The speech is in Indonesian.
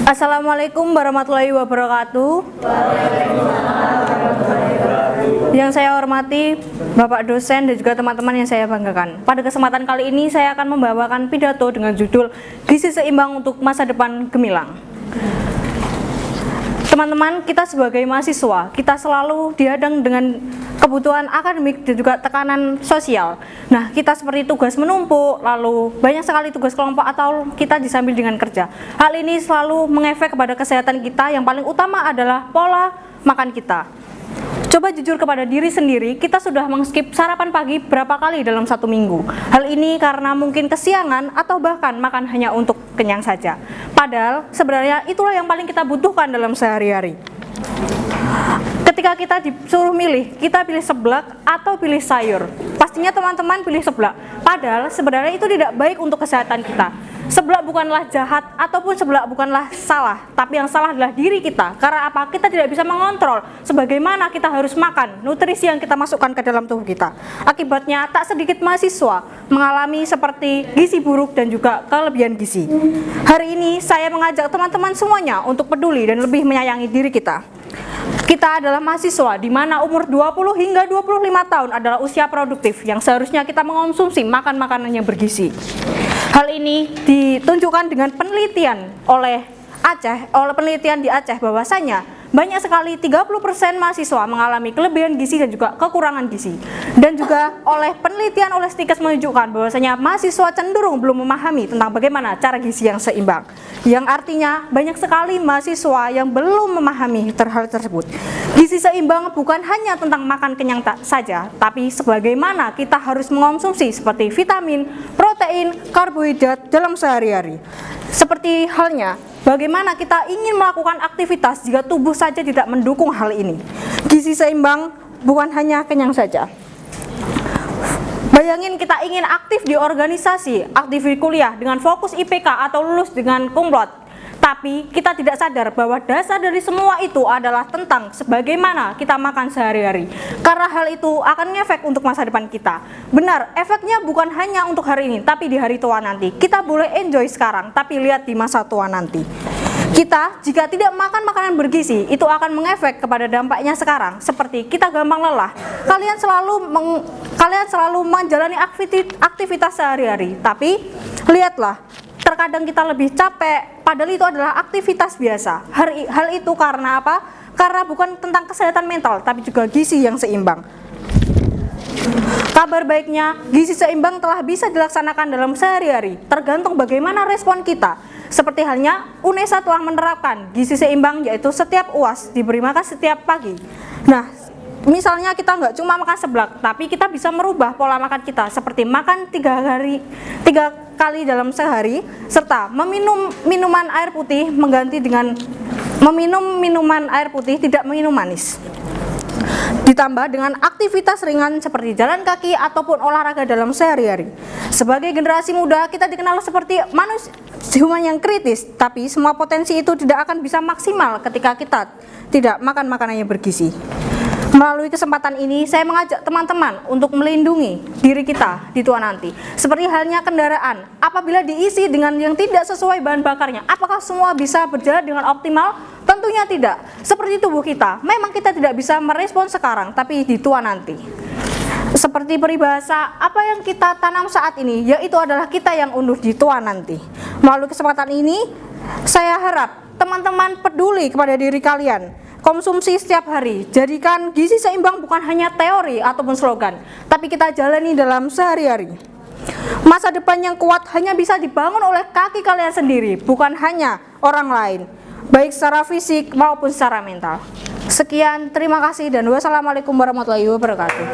Assalamualaikum warahmatullahi wabarakatuh. Yang saya hormati Bapak dosen dan juga teman-teman yang saya banggakan. Pada kesempatan kali ini saya akan membawakan pidato dengan judul Gizi Seimbang untuk Masa Depan Gemilang. Teman-teman, kita sebagai mahasiswa, kita selalu dihadang dengan kebutuhan akademik dan juga tekanan sosial. Nah, kita seperti tugas menumpuk, lalu banyak sekali tugas kelompok atau kita disambil dengan kerja. Hal ini selalu mengefek kepada kesehatan kita, yang paling utama adalah pola makan kita. Coba jujur kepada diri sendiri, kita sudah mengskip sarapan pagi berapa kali dalam satu minggu. Hal ini karena mungkin kesiangan atau bahkan makan hanya untuk kenyang saja. Padahal sebenarnya itulah yang paling kita butuhkan dalam sehari-hari. Ketika kita disuruh milih, kita pilih seblak atau pilih sayur. Pastinya teman-teman pilih seblak. Padahal sebenarnya itu tidak baik untuk kesehatan kita. Seblak bukanlah jahat ataupun seblak bukanlah salah, tapi yang salah adalah diri kita. Karena apa? Kita tidak bisa mengontrol sebagaimana kita harus makan, nutrisi yang kita masukkan ke dalam tubuh kita. Akibatnya tak sedikit mahasiswa mengalami seperti gizi buruk dan juga kelebihan gizi. Hari ini saya mengajak teman-teman semuanya untuk peduli dan lebih menyayangi diri kita. Kita adalah mahasiswa di mana umur 20 hingga 25 tahun adalah usia produktif yang seharusnya kita mengonsumsi makan makanan yang bergizi. Hal ini ditunjukkan dengan penelitian oleh penelitian di Aceh bahwasanya banyak sekali 30% mahasiswa mengalami kelebihan gizi dan juga kekurangan gizi. Dan juga oleh penelitian oleh Stikes menunjukkan bahwasanya mahasiswa cenderung belum memahami tentang bagaimana cara gizi yang seimbang. Yang artinya banyak sekali mahasiswa yang belum memahami hal tersebut. Gizi seimbang bukan hanya tentang makan kenyang saja, tapi sebagaimana kita harus mengonsumsi seperti vitamin, protein, karbohidrat dalam sehari-hari. Seperti halnya bagaimana kita ingin melakukan aktivitas jika tubuh saja tidak mendukung hal ini. Gizi seimbang bukan hanya kenyang saja. Bayangin kita ingin aktif di organisasi, aktif di kuliah dengan fokus IPK atau lulus dengan cum laude. Tapi kita tidak sadar bahwa dasar dari semua itu adalah tentang sebagaimana kita makan sehari-hari. Karena hal itu akan ngefek untuk masa depan kita. Benar, efeknya bukan hanya untuk hari ini, tapi di hari tua nanti. Kita boleh enjoy sekarang, tapi lihat di masa tua nanti. Kita jika tidak makan makanan bergizi, itu akan mengefek kepada dampaknya sekarang. Seperti kita gampang lelah. Kalian selalu menjalani aktivitas sehari-hari, tapi lihatlah, terkadang kita lebih capek, padahal itu adalah aktivitas biasa. Hal itu karena apa? Karena bukan tentang kesehatan mental, tapi juga gizi yang seimbang. Kabar baiknya, gizi seimbang telah bisa dilaksanakan dalam sehari-hari, tergantung bagaimana respon kita. Seperti halnya, UNESA telah menerapkan gizi seimbang, yaitu setiap UAS diberi makan setiap pagi. Nah, misalnya kita nggak cuma makan seblak, tapi kita bisa merubah pola makan kita, seperti makan 3 kali dalam sehari, serta meminum minuman air putih mengganti dengan meminum minuman air putih, tidak minum manis. Ditambah dengan aktivitas ringan seperti jalan kaki ataupun olahraga dalam sehari-hari. Sebagai generasi muda, kita dikenal seperti manusia yang kritis, tapi semua potensi itu tidak akan bisa maksimal ketika kita tidak makan makanan yang bergizi. Melalui kesempatan ini, saya mengajak teman-teman untuk melindungi diri kita di tua nanti. Seperti halnya kendaraan, apabila diisi dengan yang tidak sesuai bahan bakarnya, apakah semua bisa berjalan dengan optimal? Tentunya tidak. Seperti tubuh kita, memang kita tidak bisa merespon sekarang, tapi di tua nanti. Seperti peribahasa, apa yang kita tanam saat ini, yaitu adalah kita yang unduh di tua nanti. Melalui kesempatan ini, saya harap teman-teman peduli kepada diri kalian. Konsumsi setiap hari, jadikan gizi seimbang bukan hanya teori ataupun slogan, tapi kita jalani dalam sehari-hari. Masa depan yang kuat hanya bisa dibangun oleh kaki kalian sendiri, bukan hanya orang lain, baik secara fisik maupun secara mental. Sekian, terima kasih dan wassalamualaikum warahmatullahi wabarakatuh.